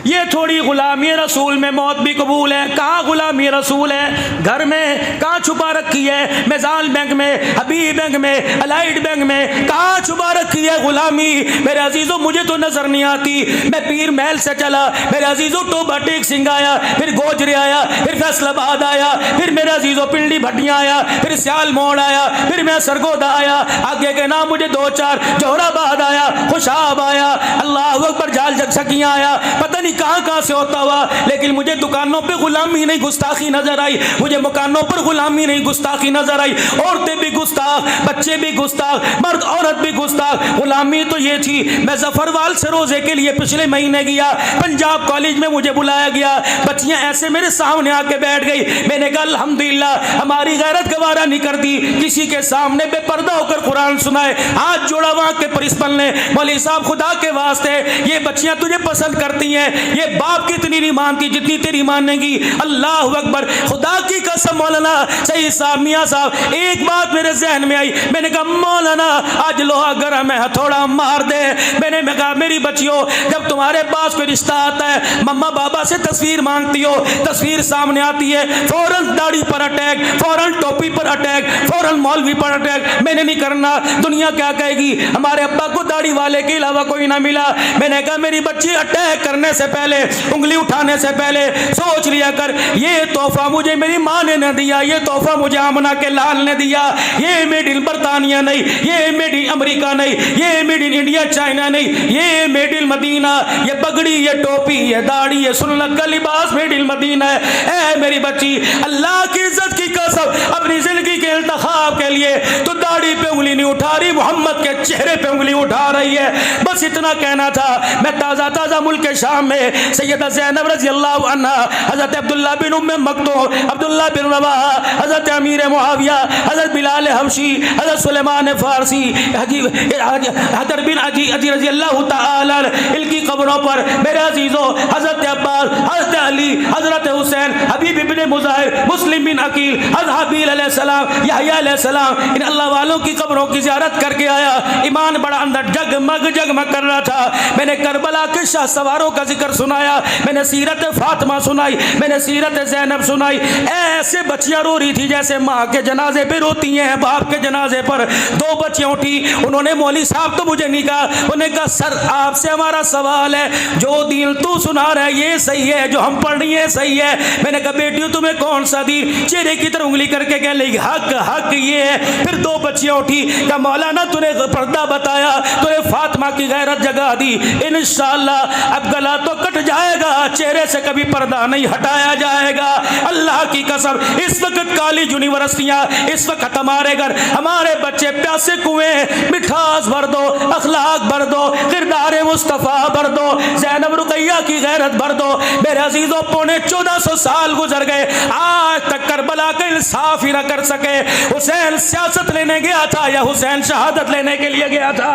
Speaker 1: ये थोड़ी गुलामी रसूल में मौत भी कबूल है। कहाँ गुलामी रसूल है? घर में। कहाँ छुपा रखी है? मेज़ान बैंक में, हबीब बैंक में, अलाइड बैंक में, कहाँ छुपा रखी है गुलामी? मेरे अजीज़ों मुझे तो नजर नहीं आती। मैं पीर महल से चला, मेरे अजीज़ों टोबा टेक सिंह आया, फिर गोजरे आया, फिर फैसलाबाद आया, फिर मेरे अजीज़ों पिंडी भटिया आया, फिर सियाल मोड़ आया, फिर मैं सरगोदा आया, आगे के नाम मुझे 2-4 जोहराबाद आया, खुशाब आया, अल्लाह अकबर जाल जगसकियाँ आया, पता नहीं कहाँ से होता हुआ, लेकिन मुझे दुकानों पे गुलामी नहीं गुस्ताखी नजर आई, मुझे मकानों पर गुलामी नहीं गुस्ताखी नजर आई। औरतें भी गुस्ताख, बच्चे भी गुस्ताख, मर्द औरत भी गुस्ताख। गुलामी तो ये थी, मैं जफरवाल से रोजे के लिए पिछले महीने गया, पंजाब कॉलेज में मुझे बुलाया गया, बच्चियां ऐसे मेरे सामने आके बैठ गई। मैंने कहा अल्हम्दुलिल्लाह हमारी गैरत गवारा नहीं करती किसी के सामने बेपर्दा होकर कुरान सुनाए। हाथ जोड़ा वहां के प्रिंसिपल ने, मौलवी साहब खुदा के वास्ते ये बच्चियां तुझे पसंद करती हैं, ये बाप की इतनी नहीं मानती जितनी तेरी मानेगी। अल्लाह अकबर। खुदा की कसम मौलाना सही साहब, मियाँ साहब, एक बात मेरे जहन में आई। मैंने कहा मौलाना आज लोहा गर्म है, हथौड़ा मार दे। मैंने कहा मेरी बच्चियों, जब तुम्हारे पास कोई रिश्ता आता है, मम्मा बाबा से तस्वीर मांगती हो, तस्वीर सामने आती है, फौरन दाढ़ी पर अटैक, फौरन टोपी पर अटैक, फौरन मौलवी पर अटैक। मैंने नहीं करना, दुनिया क्या कहेगी, हमारे अब्बा को दाढ़ी वाले के अलावा कोई ना मिला। मैंने कहा मेरी बच्ची अटैक करने से पहले, उंगली उठाने से पहले सोच लिया कर, ये तोहफा मुझे मेरी माँ ने न दिया, ये तोहफा मुझे आमना के लाल ने दिया, ये मेड इन बरतानिया नहीं, ये मेड इन अमेरिका नहीं, ये मेड इन इंडिया चाइना नहीं, ये मेड इन मदीना, ये पगड़ी, ये टोपी, ये दाढ़ी, ये सुन्नत का लिबास मेड इन मदीना है। ऐ मेरी बच्ची, अल्लाह की इज्जत की कसम, अपनी जिंदगी के इंतखाब के लिए तो दाढ़ी पे उंगली नहीं उठा रही, मोहम्मद के चेहरे पे उंगली उठा रही है। बस इतना कहना था। मैं ताज़ा ताज़ा मुल्क शाम में सैयदा ज़ैनब रज़ी अल्लाह अन्हा, हज़रत अब्दुल्ला बिन उम्मे मक्तूम, अब्दुल्ला बिन रवाहा, हज़रत अमीर मुआविया, हज़रत बिलाल हबशी, हज़रत सुलेमान फारसी, हज़रत बिन अजी रज़ी अल्लाह तआला इनकी कब्रों पर मेरे अजीज़ों, हज़रत अब्बास, हज़रत अली, हज़रत हुसैन, हबीब इब्न मुज़ाहिर, मुस्लिम बिन अकील, हज़रत हबील अलैहिस्सलाम, यहया अलैहिस्सलाम, इन अल्लाह वालों की कब्रों की ज़ियारत करके आया। ईमान बड़ा अंदर जगमग जगमग कर रहा था। मैंने करबला के शाह सवारों का जिक्र सुनाया, मैंने सीरत फातिमा सुनाई, मैंने सीरत ज़ैनब सुनाई। ऐसे बच्चियां रो रही थी जैसे माँ के जनाजे पे रोती हैं, बाप के जनाजे पर। दो बच्चियां उठी, उन्होंने मौली साहब तो मुझे नहीं कहा, उन्होंने कहा सर आपसे हमारा सवाल है, जो दीन तू सुना रहा है ये सही है, जो हम पढ़ रही है सही है। मैंने कहा बेटियों तुम्हें कौन सा दीन, चेहरे की तरफ उंगली करके कह लेगी हक हक ये है। फिर दो बच्चियां उठी, कहा मौलाना तूने पर्दा बताया, तूने फातिमा की गैरत जगा दी, इंशाअल्लाह अब गला तो कट जाएगा, चेहरे से कभी पर्दा नहीं हटाया जाएगा। अल्लाह की कसम, इस वक्त कॉलेज यूनिवर्सिटियां, इस वक्त हमारे घर हमारे बच्चे प्यासे कुएं, मिठास भर दो, अखलाक भर दो, किरदार मुस्तफ़ा भर दो, ज़ैनब रुकैया की गैरत भर दो। मेरे अजीजों, पौने 1400 साल गुजर गए, आज तक करबला का इंसाफ ही न कर सके। हुसैन सियासत लेने गया था या हुसैन शहादत लेने के लिए गया था?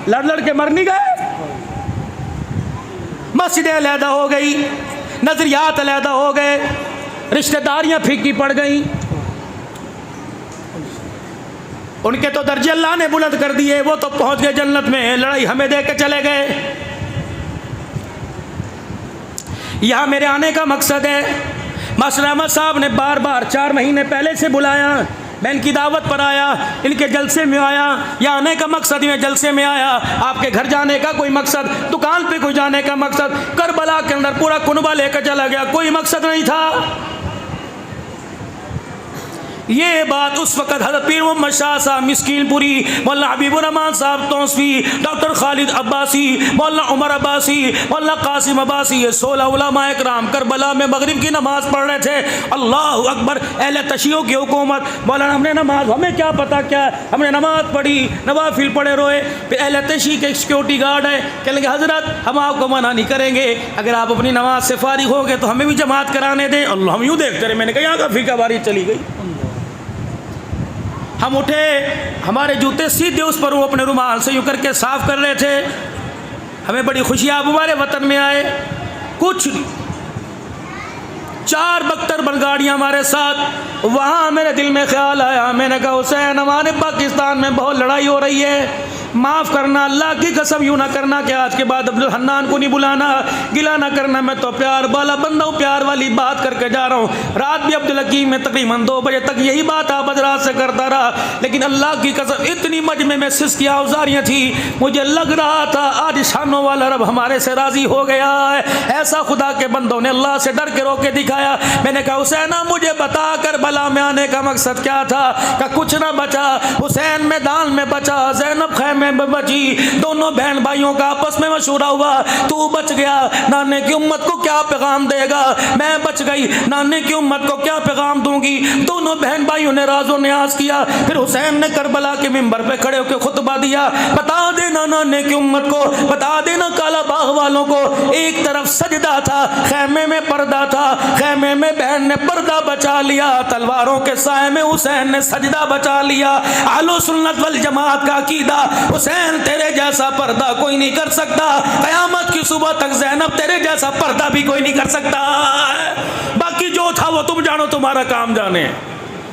Speaker 1: लड़ लड़ के मर नहीं गए। मस्जिदें अलहदा हो गई, नजरियात अलहदा हो गए, रिश्तेदारियां फीकी पड़ गई, उनके तो दर्जे अल्लाह ने बुलंद कर दिए, वो तो पहुंच गए जन्नत में, लड़ाई हमें दे के चले गए। यहां मेरे आने का मकसद है, मास्टर अहमद साहब ने बार बार 4 महीने पहले से बुलाया, मैं इनकी दावत पर आया, इनके जलसे में आया। यहाँ आने का मकसद ही मैं जलसे में आया, आपके घर जाने का कोई मकसद, दुकान पे कोई जाने का मकसद, करबला के अंदर पूरा कुनबा लेकर चला गया, कोई मकसद नहीं था। ये बात उस वक़्त हज़रत पीर मोहम्मद शाह साहब मिस्कीनपुरी, मौलाना हबीबुर रहमान साहब तौसवी, डॉक्टर खालिद अब्बासी, मौलाना उमर अब्बासी, मौलाना कासिम अब्बासी, ये 16 उलमाए किराम करबला में मगरिब की नमाज़ पढ़ रहे थे। अल्लाह अकबर, अहले तशियों की हुकूमत। मौलाना हमने नमाज, हमें क्या पता क्या, हमने नमाज पढ़ी, नवाफिल पढ़े रोए। फिर अहले तशी के सिक्योरिटी गार्ड है, कहेंगे हज़रत हम आपको मना नहीं करेंगे, अगर आप अपनी नमाज से फारिग हो गए तो हमें भी जमात कराने दें। अल्लाह, हम यूँ देखते रहे। मैंने कहा यहाँ का फीका बारी चली गई। हम उठे, हमारे जूते सीधे उस पर वो अपने रुमाल से यूँ करके साफ कर रहे थे। हमें बड़ी खुशी, आप हमारे वतन में आए। कुछ 4 बख्तर बलगाड़ियाँ हमारे साथ। वहाँ मेरे दिल में ख्याल आया, मैंने कहा हुसैन हमारे पाकिस्तान में बहुत लड़ाई हो रही है, माफ़ करना, अल्लाह की कसम यूँ ना करना कि आज के बाद अब्दुल हन्नान को नहीं बुलाना, गिला ना करना, मैं तो प्यार वाला बंदा हूँ, प्यार वाली बात करके जा रहा हूँ। रात भी अब्दुल हकीम में तकरीबन 2 बजे तक यही बात आप रात से करता रहा, लेकिन अल्लाह की कसम इतनी मजमे में सिस्की औजारियाँ थी, मुझे लग रहा था आज शानों वाला रब हमारे से राज़ी हो गया है। ऐसा खुदा के बंदों ने अल्लाह से डर के रोके दिखाया। मैंने कहा हुसैन मुझे बता कर बला में आने का मकसद क्या था? का कुछ ना बचा, हुसैन मैदान में बचा, ज़ैनब खैमे में बची, दोनों बहन भाइयों का आपस में मशूरा हुआ, तू बच गया, नाने की उम्मत को क्या पैगाम देगा? मैं बच गई, नाने की उम्मत को क्या पैगाम दूंगी? दोनों बहन भाइयों ने राज़ो न्याज किया। फिर हुसैन ने करबला के मिंबर पे खड़े होकर खुतबा दिया, बता देना नाने की उम्मत को, बता देना काला बाग वालों को, एक तरफ सजदा था, खैमे में पर्दा था, खैमे में बहन ने पर्दा बचा लिया, तलवारों के साए में हुसैन ने सजदा बचा लिया। अहले सुन्नत वल जमात का अकीदा हुसैन तेरे जैसा पर्दा कोई नहीं कर सकता, कयामत की सुबह तक ज़ैनब तेरे जैसा पर्दा भी कोई नहीं कर सकता। बाकी जो था वो तुम जानो, तुम्हारा काम जाने।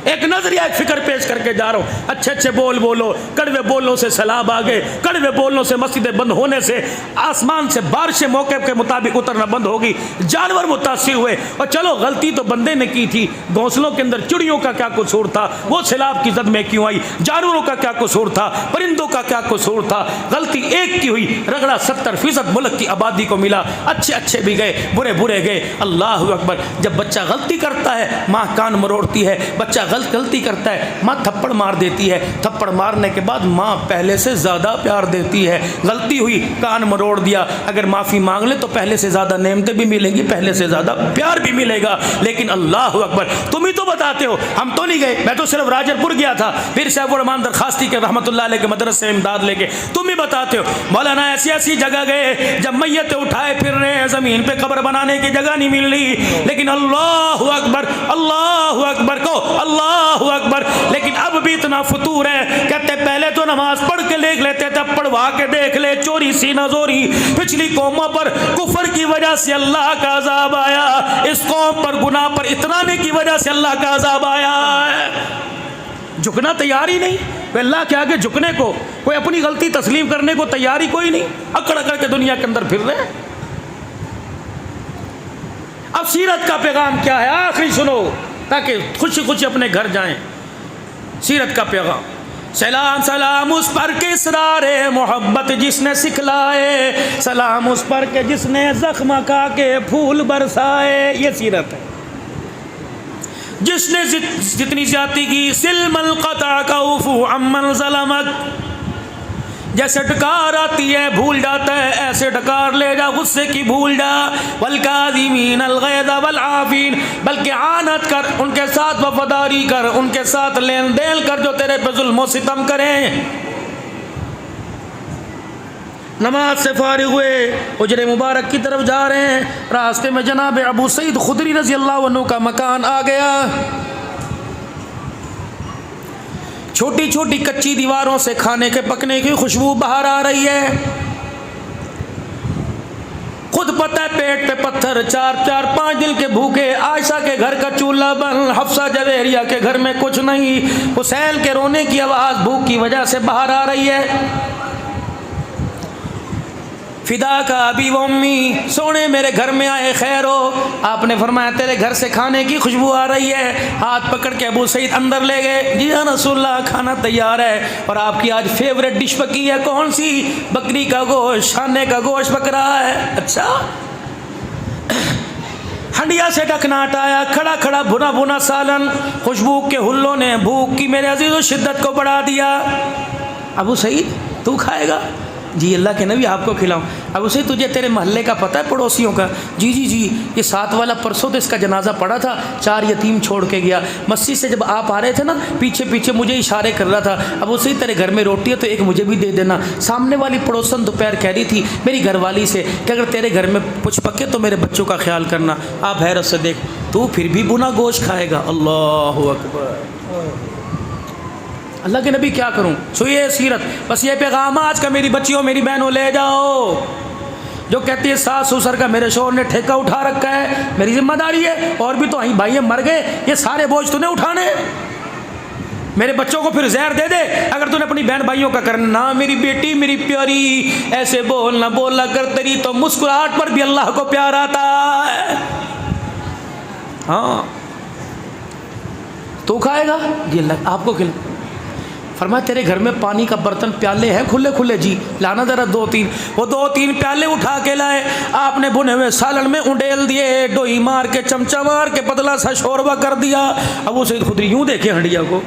Speaker 1: एक नजरिया एक फिक्र पेश करके जा रहा हूँ। अच्छे अच्छे बोल बोलो, कड़वे बोलों से सैलाब आ गए, कड़वे बोलों से मस्जिदें बंद होने से आसमान से बारिशें मौके के मुताबिक उतरना बंद होगी, जानवर मुतासिर हुए। और चलो गलती तो बंदे ने की थी, घोंसलों के अंदर चिड़ियों का क्या कसूर था, वो सैलाब की जद में क्यों आई, जानवरों का क्या कसूर था, परिंदों का क्या कसूर था, गलती एक की हुई, रगड़ा 70% मुल्क की आबादी को मिला। अच्छे अच्छे भी गए, बुरे बुरे गए। अल्लाह अकबर। जब बच्चा गलती करता है माँ कान मरोड़ती है, बच्चा गलती करता है माँ थप्पड़ मार देती है, थप्पड़ मारने के बाद माँ पहले से ज़्यादा प्यार देती है। गलती हुई कान मरोड़ दिया, अगर माफ़ी मांग ले तो पहले से ज़्यादा नेमतें भी मिलेंगी, पहले से ज़्यादा प्यार भी मिलेगा। लेकिन अल्लाह अकबर, तुम ही तो बताते हो, हम तो नहीं गए, मैं तो सिर्फ राजरपुर गया था, फिर साहब रहमान दरखास्ती के रहमतुल्लाह अलैह के मदरसे से इमदाद लेके। तुम ही बताते हो मौलाना ऐसी ऐसी जगह गए जब मैयत उठाए फिर रहे हैं, ज़मीन पे कब्र बनाने की जगह नहीं मिल रही, लेकिन अल्लाह अकबर को अल्लाह अकबर। लेकिन अब भी इतना फतूर है, कहते पहले तो नमाज पढ़ के देख लेते थे, पढ़वा के देख ले, चोरी सीना जोरी। पिछली कौमों पर कुफर की वजह से अल्लाह का अजाब आया, इस कौम पर गुनाह पर इतराने की वजह से अल्लाह का अजाब आया है। झुकना तैयार ही नहीं, अल्लाह के आगे झुकने को, कोई अपनी गलती तस्लीम करने को तैयार ही कोई नहीं, अकड़ अकड़ के दुनिया के अंदर फिर रहे। अब सीरत का पैगाम क्या है आखिरी सुनो, ताकि खुशी खुशी अपने घर जाएं। सीरत का पैगाम, सलाम सलाम उस पर के इसरारे मोहब्बत जिसने सिखलाए, सलाम उस पर के जिसने जख्म का के फूल बरसाए। ये सीरत है। जिसने जितनी ज्यादती की सिलमल कता कौफु अम्मन ज़लमत, जैसे डकार आती है भूल जाता है, ऐसे डकार ले जा गुस्से की भूल जा। वल्काज़िमीन अलग़ैज़ वल्आफ़ीन, बल्कि आनत कर, उनके साथ वफादारी कर, उनके साथ लेन देन कर जो तेरे पे जुल्म व सितम करें। नमाज से फारिग हुए, उजरे मुबारक की तरफ जा रहे हैं, रास्ते में जनाब अबू सईद खुदरी रज़ी अल्लाह अन्हु का मकान आ गया। छोटी छोटी कच्ची दीवारों से खाने के पकने की खुशबू बाहर आ रही है। खुद पता है पेट पे पत्थर, 4-5 दिन के भूखे। आयशा के घर का चूल्हा बंद, हफ्सा जवेरिया के घर में कुछ नहीं। हुसैन के रोने की आवाज़ भूख की वजह से बाहर आ रही है। फिदा का अभी वो अम्मी, सोने मेरे घर में आए खैर हो। आपने फरमाया तेरे घर से खाने की खुशबू आ रही है। हाथ पकड़ के अबू सईद अंदर ले गए। जी हाँ रसूलल्लाह, खाना तैयार है। और आपकी आज फेवरेट डिश पकी है, कौन सी? बकरी का गोश्त, शाने का गोश्त पक रहा है। अच्छा। हंडिया से ढकना हटाया, खड़ा खड़ा भुना भुना सालन, खुशबू के हुल्लों ने भूख की मेरे अजीज़ों शिद्दत को बढ़ा दिया। अबू सईद तू खाएगा? जी अल्लाह के नबी आपको खिलाऊं। अब उसे तुझे तेरे मोहल्ले का पता है, पड़ोसियों का? जी जी जी, ये 7 वाला परसों तो इसका जनाजा पड़ा था, 4 यतीम छोड़ के गया। मस्जिद से जब आप आ रहे थे ना, पीछे पीछे मुझे इशारे कर रहा था। अब उसे तेरे घर में रोटी है तो एक मुझे भी दे देना। सामने वाली पड़ोसन दोपहर कह रही थी मेरी घरवाली से कि अगर तेरे घर में कुछ पके तो मेरे बच्चों का ख्याल करना। आप हैरत से देख, तू फिर भी बुना गोश्त खाएगा? अल्लाह अकबर। अल्लाह के नबी क्या करूं? सुनिए सीरत, बस ये पैगाम आज का मेरी बच्चियों मेरी बहनों ले जाओ। जो कहती है सास ससुर का मेरे शोहर ने ठेका उठा रखा है, मेरी जिम्मेदारी है। और भी तो भाई मर गए, ये सारे बोझ तूने उठाने। मेरे बच्चों को फिर जहर दे दे अगर तूने अपनी बहन भाइयों का करना। ना मेरी बेटी मेरी प्यारी, ऐसे बोल ना बोला कर, तेरी तो मुस्कुराहट पर भी अल्लाह को प्यार आता है। हाँ तू खाएगा? जी अल्लाह आपको खिला। फरमाया तेरे घर में पानी का बर्तन प्याले हैं खुले खुले? जी लाना ज़रा 2-3। वो 2-3 प्याले उठा के लाए। आपने बुने हुए सालन में उंडेल दिए, डोई मार के चमचा मार के पतला सा शोरबा कर दिया। अबू सईद खुदरी यूँ देखे हंडिया को।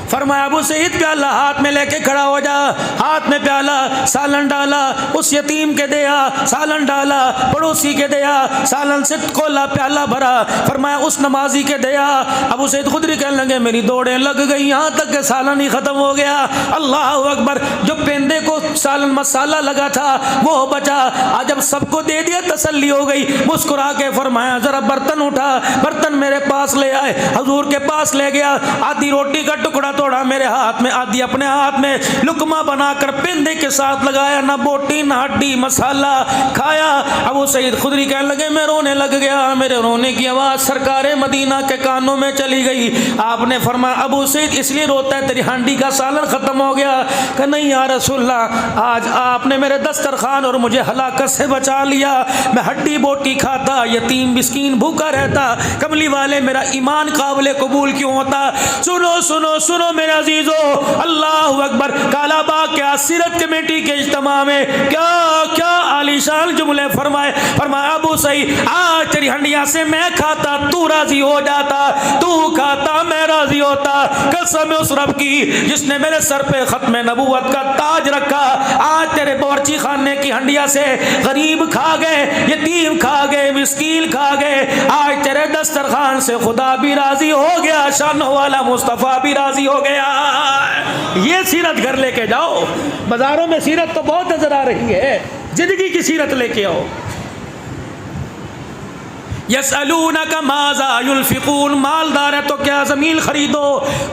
Speaker 1: फरमाया अबू सईद प्याला हाथ में लेके खड़ा हो जा। हाथ में प्याला, सालन डाला, उस यतीम के दिया, सालन डाला, पड़ोसी के दिया, सालन से खोला, प्याला भरा। फरमाया उस नमाजी के दिया। अबू सईद खुदरी कहने लगे मेरी दौड़ें लग गई, यहाँ तक के सालन ही ख़त्म हो गया। अल्लाह अकबर। जो पेंदे को सालन मसाला लगा था वो बचा। आज जब सबको दे दिया तसल्ली हो गई, मुस्कुरा के फरमाया जरा बर्तन उठा, बर्तन मेरे पास ले आए। हजूर के पास ले गया, आधी रोटी का टुकड़ा तोड़ा मेरे हाथ में, आधी अपने हाथ में, लुकमा बनाकर पिंदे के साथ लगाया, ना बोटी ना हड्डी, मसाला खाया। अबू सईद खुदरी कहने लगे मैं रोने लग गया, मेरे रोने की आवाज़ सरकारे मदीना के कानों में चली गई। आपने फरमाया अबू सईद इसलिए रोता है तेरी हांडी का सालन ख़त्म हो गया? कि नहीं या रसूलल्लाह, आज आपने मेरे दस्तरखान और मुझे हलाकत से बचा लिया। मैं हड्डी बोटी खाता, यतीम मिस्कीन भूखा रहता, कमली वाले मेरा ईमान काबिल कबूल क्यों होता? सुनो सुनो सुनो मेरे अजीजों, अल्लाह अकबर। काला बाग के सीरत कमेटी के इज्तिमा में क्या क्या आलीशान जुमले फरमाए। फरमाया अबू सईद आज तेरी हंडिया से मैं खाता तू राजी हो जाता, तू खाता मैं राजी होता। कसम उस रब की जिसने मेरे सर पे खत्म नबूवत का ताज रखा, आज तेरे बावर्ची खाने की हंडिया से गरीब खा गए, यतीम खा गए, मिस्कीन खा गए। आज तेरे दस्तरखान से खुदा भी राजी हो गया, शानो वाला मुस्तफ़ा भी राजी हो गया। ये सीरत घर लेके जाओ। बाजारों में सीरत तो बहुत नजर आ रही है, जिंदगी की सीरत लेके आओ। यसअलूनका माज़ा युनफ़िक़ून, मालदार है तो क्या ज़मीन खरीदो,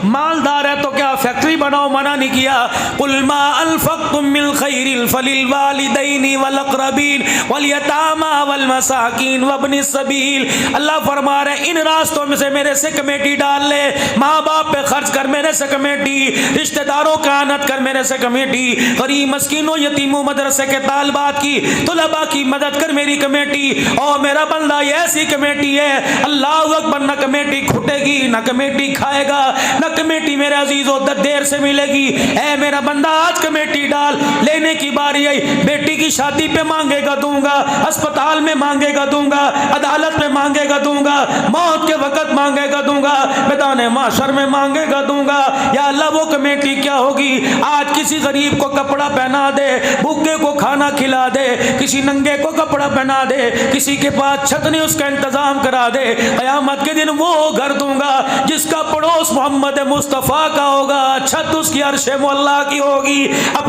Speaker 1: मालदार है तो क्या फैक्ट्री बनाओ, मना नहीं किया। कुल मा अनफ़क़्तुम मिन ख़ैरिन फ़लिल वालिदैनि वल अक़रबीन वल यतामा वल मसाकीन वब्निस सबील। अल्लाह फरमा रहे इन रास्तों में से मेरे से कमेटी डाल ले, माँ बाप पे खर्च कर मेरे से कमेटी, रिश्तेदारों का आनत कर मेरे से कमेटी, गरीब मस्कीनों यतीमों मदरसे के तालबात की तुलबा की मदद कर मेरी कमेटी। और मेरा बंदा ये ऐसी कमेटी है अल्लाह अकबर, ना कमेटी खुटेगी ना कमेटी खाएगा, ना कमेटी मेरे अजीजों देर से मिलेगी। ऐ मेरा बंदा आज कमेटी डाल, लेने की बारी आई। बेटी की शादी पे मांगेगा दूंगा, अस्पताल में मांगेगा दूंगा, अदालत में मांगेगा दूंगा, मौत के वक्त मांगेगा दूंगा, मैदान माशर में मांगेगा दूंगा। या अल्लाह वो कमेटी क्या होगी? आज किसी गरीब को कपड़ा पहना दे, भूखे को खाना खिला दे, किसी नंगे को कपड़ा पहना दे, किसी के पास छत नहीं उसका इंतजाम करा दे। क़यामत के दिन वो घर दूंगा जिसका पड़ोस मोहम्मद मुस्तफ़ा का होगा, छत उसकी अर्श मौला की होगी।